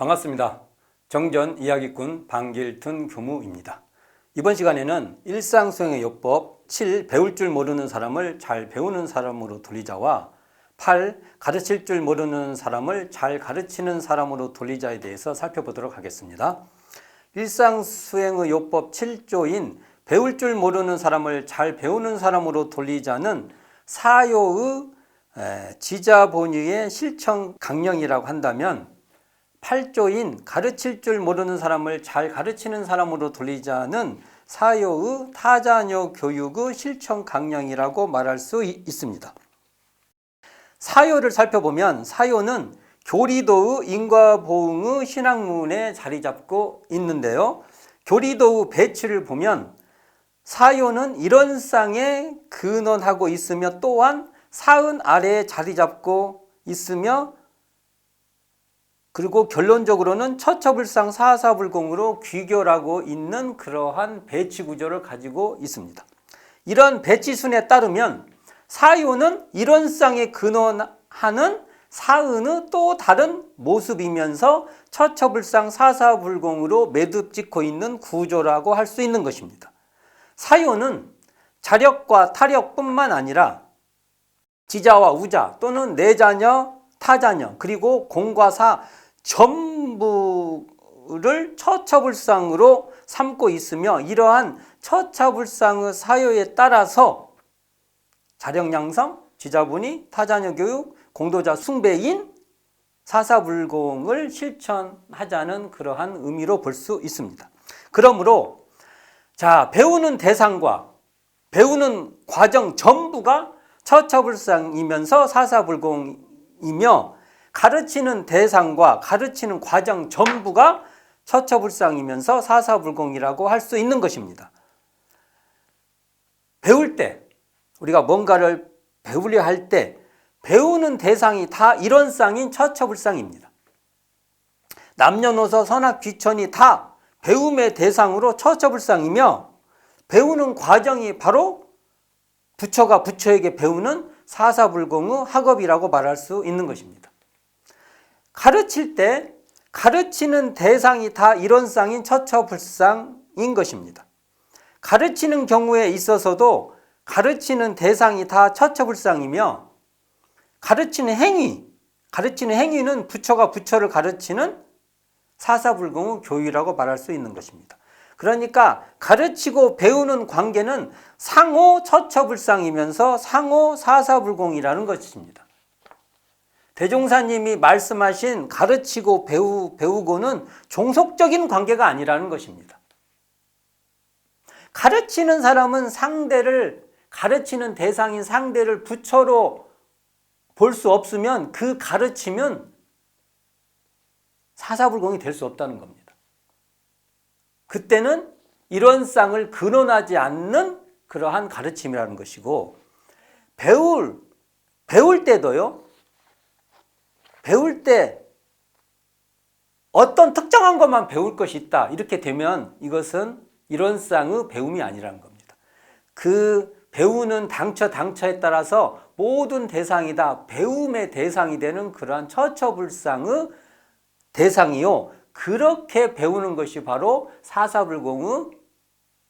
반갑습니다. 정전 이야기꾼 방길튼 교무입니다. 이번 시간에는 일상수행의 요법 7. 배울 줄 모르는 사람을 잘 배우는 사람으로 돌리자와 8. 가르칠 줄 모르는 사람을 잘 가르치는 사람으로 돌리자에 대해서 살펴보도록 하겠습니다. 일상수행의 요법 7조인 배울 줄 모르는 사람을 잘 배우는 사람으로 돌리자는 사요의 지자본의의 실천 강령이라고 한다면 8조인 가르칠 줄 모르는 사람을 잘 가르치는 사람으로 돌리자는 사요의 타자녀 교육의 실천 강령이라고 말할 수 있습니다. 사요를 살펴보면 사요는 교리도의 인과보응의 신학문에 자리 잡고 있는데요. 교리도의 배치를 보면 사요는 일원상에 근원하고 있으며 또한 사은 아래에 자리 잡고 있으며 그리고 결론적으로는 처처불상 사사불공으로 귀결하고 있는 그러한 배치 구조를 가지고 있습니다. 이런 배치순에 따르면 사요는 일원상에 근원하는 사은의 또 다른 모습이면서 처처불상 사사불공으로 매듭짓고 있는 구조라고 할 수 있는 것입니다. 사요는 자력과 타력뿐만 아니라 지자와 우자 또는 내자녀, 타자녀 그리고 공과 사 전부를 처처불상으로 삼고 있으며 이러한 처처불상의 사요에 따라서 자력양성, 지자분이, 타자녀 교육, 공도자 숭배인 사사불공을 실천하자는 그러한 의미로 볼 수 있습니다. 그러므로 배우는 대상과 배우는 과정 전부가 처처불상이면서 사사불공이며 가르치는 대상과 가르치는 과정 전부가 처처불상이면서 사사불공이라고 할 수 있는 것입니다. 배울 때 우리가 뭔가를 배우려 할 때 배우는 대상이 다 일원상인 처처불상입니다. 남녀노소 선악 귀천이 다 배움의 대상으로 처처불상이며 배우는 과정이 바로 부처가 부처에게 배우는 사사불공의 학업이라고 말할 수 있는 것입니다. 가르칠 때 가르치는 대상이 다 일원상인 처처불상인 것입니다. 가르치는 경우에 있어서도 가르치는 대상이 다 처처불상이며 가르치는 행위는 부처가 부처를 가르치는 사사불공의 교유라고 말할 수 있는 것입니다. 그러니까 가르치고 배우는 관계는 상호 처처불상이면서 상호 사사불공이라는 것입니다. 대종사님이 말씀하신 가르치고 배우고는 종속적인 관계가 아니라는 것입니다. 가르치는 사람은 가르치는 대상인 상대를 부처로 볼 수 없으면 그 가르치면 사사불공이 될 수 없다는 겁니다. 그때는 일원상을 근원하지 않는 그러한 가르침이라는 것이고 배울 때도요. 배울 때 어떤 특정한 것만 배울 것이 있다. 이렇게 되면 이것은 일원상의 배움이 아니라는 겁니다. 그 배우는 당처에 따라서 모든 대상이 다 배움의 대상이 되는 그러한 처처불상의 대상이요. 그렇게 배우는 것이 바로 사사불공의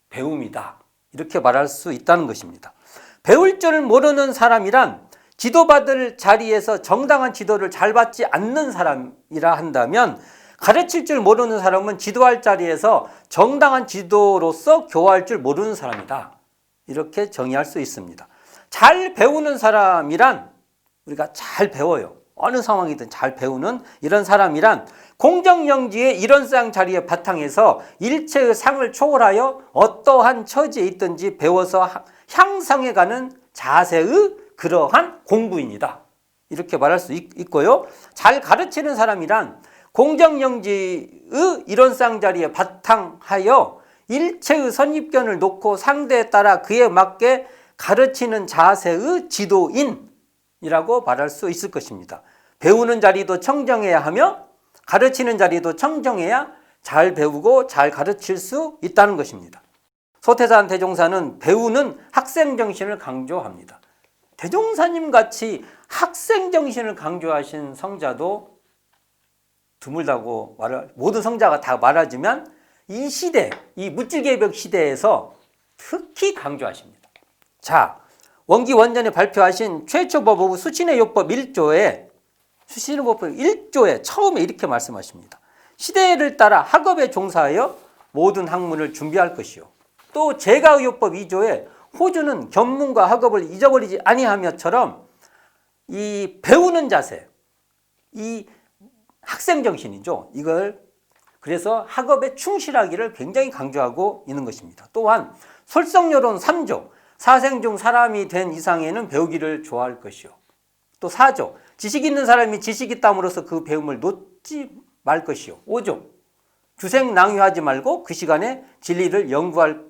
배움이다. 이렇게 말할 수 있다는 것입니다. 배울 줄 모르는 사람이란 지도받을 자리에서 정당한 지도를 잘 받지 않는 사람이라 한다면 가르칠 줄 모르는 사람은 지도할 자리에서 정당한 지도로서 교화할 줄 모르는 사람이다. 이렇게 정의할 수 있습니다. 잘 배우는 사람이란 우리가 잘 배워요. 어느 상황이든 잘 배우는 이런 사람이란 공정영지의 일원상 자리에 바탕에서 일체의 상을 초월하여 어떠한 처지에 있든지 배워서 향상해가는 자세의 그러한 공부인이다. 이렇게 말할 수 있고요. 잘 가르치는 사람이란 공정영지의 일원상 자리에 바탕하여 일체의 선입견을 놓고 상대에 따라 그에 맞게 가르치는 자세의 지도인이라고 말할 수 있을 것입니다. 배우는 자리도 청정해야 하며 가르치는 자리도 청정해야 잘 배우고 잘 가르칠 수 있다는 것입니다. 소태산 대종사는 배우는 학생 정신을 강조합니다. 대종사님 같이 학생 정신을 강조하신 성자도 드물다고 모든 성자가 다 말하지만 이 시대, 이 물질개벽 시대에서 특히 강조하십니다. 자, 원기 원전에 발표하신 최초 법의 수신의 요법 1조에 처음에 이렇게 말씀하십니다. 시대를 따라 학업에 종사하여 모든 학문을 준비할 것이요. 또 제가의요법 2조에 호주는 견문과 학업을 잊어버리지 아니하며처럼 이 배우는 자세, 이 학생 정신이죠. 이걸 그래서 학업에 충실하기를 굉장히 강조하고 있는 것입니다. 또한 솔성요론 3조, 사생 중 사람이 된 이상에는 배우기를 좋아할 것이요. 또 4조, 지식 있는 사람이 지식 있담으로써 그 배움을 놓지 말 것이요. 5조, 주생낭유하지 말고 그 시간에 진리를 연구할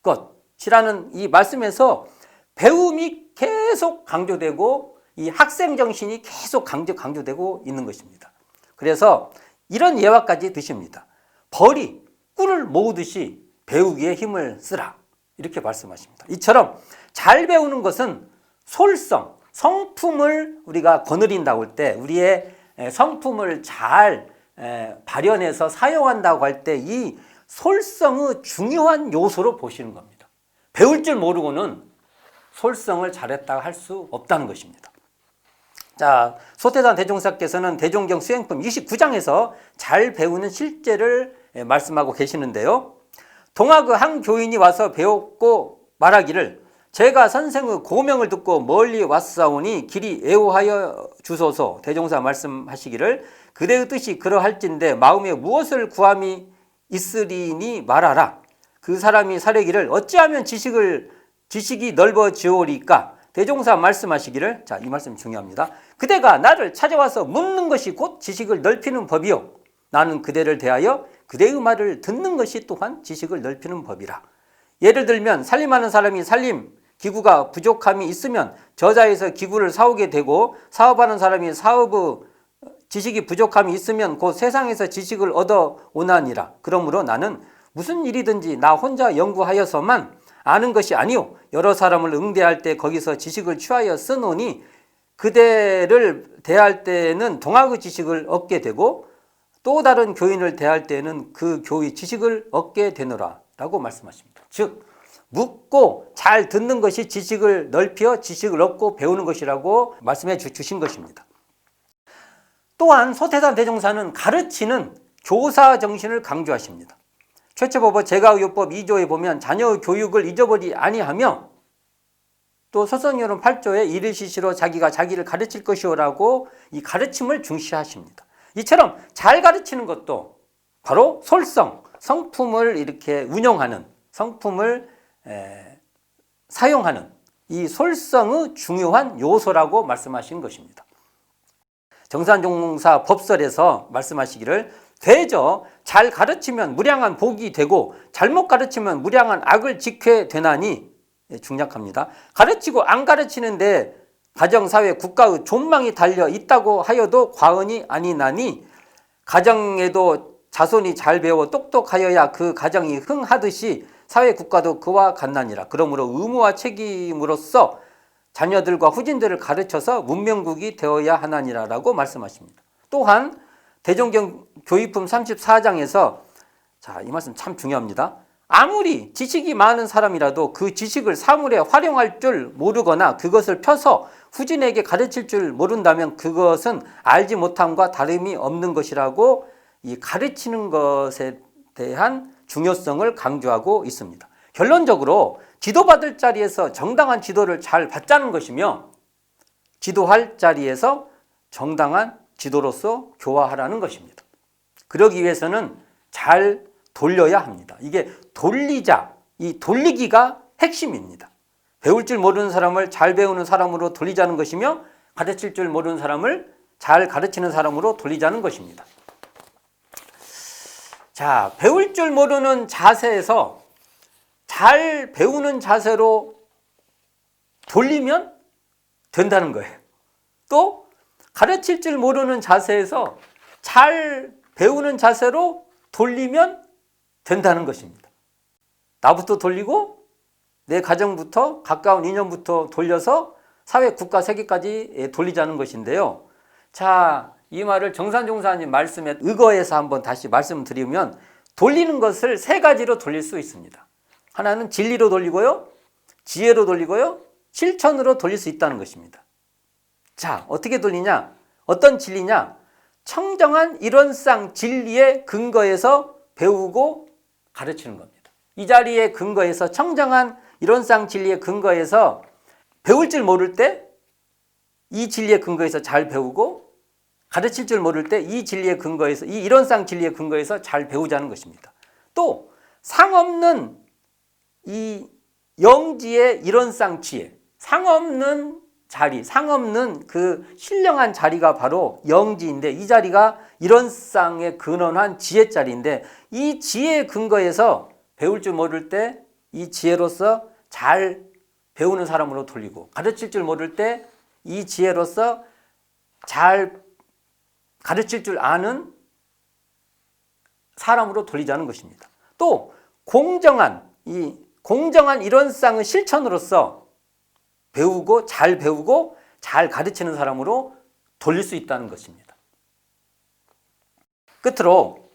것이라는 이 말씀에서 배움이 계속 강조되고 이 학생 정신이 계속 강조되고 있는 것입니다. 그래서 이런 예화까지 드십니다. 벌이 꿀을 모으듯이 배우기에 힘을 쓰라. 이렇게 말씀하십니다. 이처럼 잘 배우는 것은 솔성, 성품을 우리가 거느린다고 할 때, 우리의 성품을 잘 발현해서 사용한다고 할 때 이 솔성의 중요한 요소로 보시는 겁니다. 배울 줄 모르고는 솔성을 잘했다고 할 수 없다는 것입니다. 자, 소태산 대종사께서는 대종경 수행품 29장에서 잘 배우는 실제를 말씀하고 계시는데요. 동학의 한 교인이 와서 배웠고 말하기를 제가 선생의 고명을 듣고 멀리 왔사오니 길이 애호하여 주소서. 대종사 말씀하시기를 그대의 뜻이 그러할진대 마음에 무엇을 구함이 있으리니 말하라. 그 사람이 사례기를 어찌하면 지식이 넓어지오리까. 대종사 말씀하시기를, 자, 이 말씀 중요합니다. 그대가 나를 찾아와서 묻는 것이 곧 지식을 넓히는 법이요. 나는 그대를 대하여 그대의 말을 듣는 것이 또한 지식을 넓히는 법이라. 예를 들면 살림하는 사람이 살림 기구가 부족함이 있으면 저자에서 기구를 사오게 되고, 사업하는 사람이 사업의 지식이 부족함이 있으면 곧 세상에서 지식을 얻어 오나니라. 그러므로 나는 무슨 일이든지 나 혼자 연구하여서만 아는 것이 아니요 여러 사람을 응대할 때 거기서 지식을 취하여 쓰노니 그대를 대할 때는 동학의 지식을 얻게 되고 또 다른 교인을 대할 때는 그 교의 지식을 얻게 되노라 라고 말씀하십니다. 즉 묻고 잘 듣는 것이 지식을 넓혀 지식을 얻고 배우는 것이라고 말씀해 주신 것입니다. 또한 소태산 대종사는 가르치는 교사 정신을 강조하십니다. 최초법의 제가의요법 2조에 보면 자녀의 교육을 잊어버리지 아니하며, 또 설성요론 8조에 이르시시로 자기가 자기를 가르칠 것이오라고 이 가르침을 중시하십니다. 이처럼 잘 가르치는 것도 바로 솔성, 성품을 이렇게 운영하는, 성품을 사용하는 이 솔성의 중요한 요소라고 말씀하신 것입니다. 정산종사 법설에서 말씀하시기를 되저 잘 가르치면 무량한 복이 되고 잘못 가르치면 무량한 악을 직회 되나니, 중략합니다. 가르치고 안 가르치는데 가정, 사회, 국가의 존망이 달려 있다고 하여도 과언이 아니나니 가정에도 자손이 잘 배워 똑똑하여야 그 가정이 흥하듯이 사회, 국가도 그와 같나니라. 그러므로 의무와 책임으로서 자녀들과 후진들을 가르쳐서 문명국이 되어야 하나니라라고 말씀하십니다. 또한 대종경 교의품 34장에서, 자, 이 말씀 참 중요합니다. 아무리 지식이 많은 사람이라도 그 지식을 사물에 활용할 줄 모르거나 그것을 펴서 후진에게 가르칠 줄 모른다면 그것은 알지 못함과 다름이 없는 것이라고 이 가르치는 것에 대한 중요성을 강조하고 있습니다. 결론적으로 지도받을 자리에서 정당한 지도를 잘 받자는 것이며, 지도할 자리에서 정당한 지도로서 교화하라는 것입니다. 그러기 위해서는 잘 돌려야 합니다. 이게 돌리자, 이 돌리기가 핵심입니다. 배울 줄 모르는 사람을 잘 배우는 사람으로 돌리자는 것이며, 가르칠 줄 모르는 사람을 잘 가르치는 사람으로 돌리자는 것입니다. 자, 배울 줄 모르는 자세에서 잘 배우는 자세로 돌리면 된다는 거예요. 또 가르칠 줄 모르는 자세에서 잘 배우는 자세로 돌리면 된다는 것입니다. 나부터 돌리고 내 가정부터 가까운 인연부터 돌려서 사회, 국가, 세계까지 돌리자는 것인데요. 자, 이 말을 정산종사님 말씀에 의거해서 한번 다시 말씀드리면 돌리는 것을 세 가지로 돌릴 수 있습니다. 하나는 진리로 돌리고요, 지혜로 돌리고요, 실천으로 돌릴 수 있다는 것입니다. 자, 어떻게 돌리냐? 어떤 진리냐? 청정한 이론상 진리의 근거에서 배우고 가르치는 겁니다. 이 자리에 근거해서 청정한 이론상 진리의 근거에서 배울 줄 모를 때 이 진리의 근거에서 잘 배우고 가르칠 줄 모를 때 이 진리의 근거에서 이 이론상 진리의 근거에서 잘 배우자는 것입니다. 또 상없는 이 영지의 이론상 지혜, 상없는 자리, 상없는 그 신령한 자리가 바로 영지인데 이 자리가 이론상의 근원한 지혜 자리인데 이 지혜의 근거에서 배울 줄 모를 때 이 지혜로서 잘 배우는 사람으로 돌리고 가르칠 줄 모를 때 이 지혜로서 잘 가르칠 줄 아는 사람으로 돌리자는 것입니다. 또 공정한 이론상의 실천으로서 배우고 잘 가르치는 사람으로 돌릴 수 있다는 것입니다. 끝으로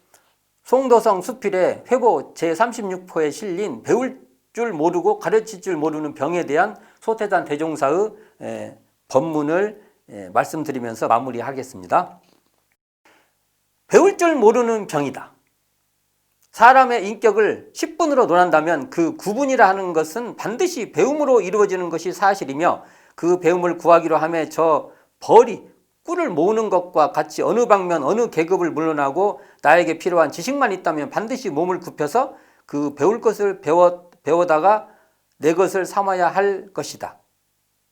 송도성 수필의 회보 제36호에 실린 배울 줄 모르고 가르칠 줄 모르는 병에 대한 소태단 대종사의 법문을 말씀드리면서 마무리하겠습니다. 배울 줄 모르는 병이다. 사람의 인격을 10분으로 논한다면 그 9분이라 하는 것은 반드시 배움으로 이루어지는 것이 사실이며 그 배움을 구하기로 하며 저 벌이 꿀을 모으는 것과 같이 어느 방면 어느 계급을 물러나고 나에게 필요한 지식만 있다면 반드시 몸을 굽혀서 그 배울 것을 배워다가 내 것을 삼아야 할 것이다.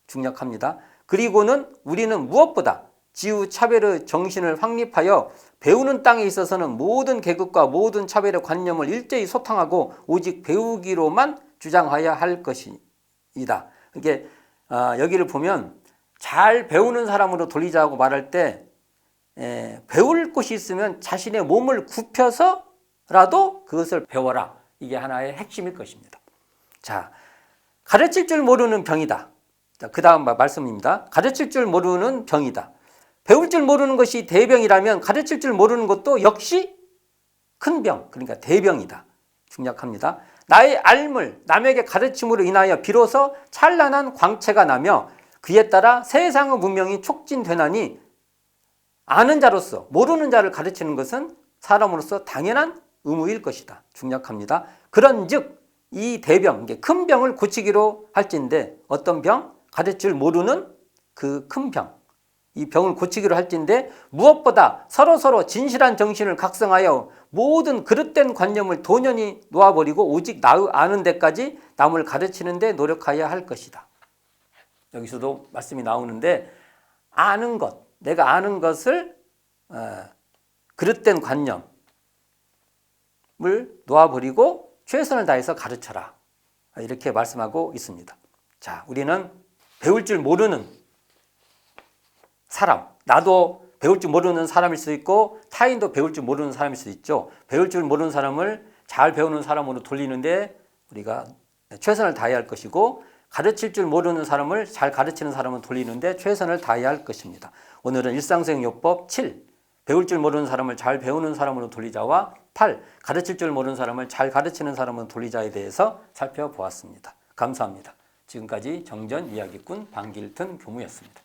중략합니다. 그리고는 우리는 무엇보다 지우 차별의 정신을 확립하여 배우는 땅에 있어서는 모든 계급과 모든 차별의 관념을 일제히 소탕하고 오직 배우기로만 주장하여야 할 것이다. 이게 여기를 보면 잘 배우는 사람으로 돌리자고 말할 때 배울 곳이 있으면 자신의 몸을 굽혀서라도 그것을 배워라. 이게 하나의 핵심일 것입니다. 자, 가르칠 줄 모르는 병이다. 자, 그 다음 말씀입니다. 가르칠 줄 모르는 병이다. 배울 줄 모르는 것이 대병이라면 가르칠 줄 모르는 것도 역시 큰 병, 그러니까 대병이다. 중략합니다. 나의 알물, 남에게 가르침으로 인하여 비로소 찬란한 광채가 나며 그에 따라 세상의 문명이 촉진되나니 아는 자로서 모르는 자를 가르치는 것은 사람으로서 당연한 의무일 것이다. 중략합니다. 그런즉 이 대병, 큰 병을 고치기로 할진데 어떤 병? 가르칠 모르는 그 큰 병. 이 병을 고치기로 할진데 무엇보다 서로서로 진실한 정신을 각성하여 모든 그릇된 관념을 도연히 놓아버리고 오직 나의 아는 데까지 남을 가르치는 데 노력하여야 할 것이다. 여기서도 말씀이 나오는데 아는 것, 내가 아는 것을 그릇된 관념을 놓아버리고 최선을 다해서 가르쳐라. 이렇게 말씀하고 있습니다. 자, 우리는 배울 줄 모르는 사람, 나도 배울 줄 모르는 사람일 수 있고 타인도 배울 줄 모르는 사람일 수 있죠. 배울 줄 모르는 사람을 잘 배우는 사람으로 돌리는데 우리가 최선을 다해야 할 것이고 가르칠 줄 모르는 사람을 잘 가르치는 사람을 돌리는데 최선을 다해야 할 것입니다. 오늘은 일상생용요법 7, 배울 줄 모르는 사람을 잘 배우는 사람으로 돌리자와 8, 가르칠 줄 모르는 사람을 잘 가르치는 사람으로 돌리자에 대해서 살펴보았습니다. 감사합니다. 지금까지 정전 이야기꾼 방길튼 교무였습니다.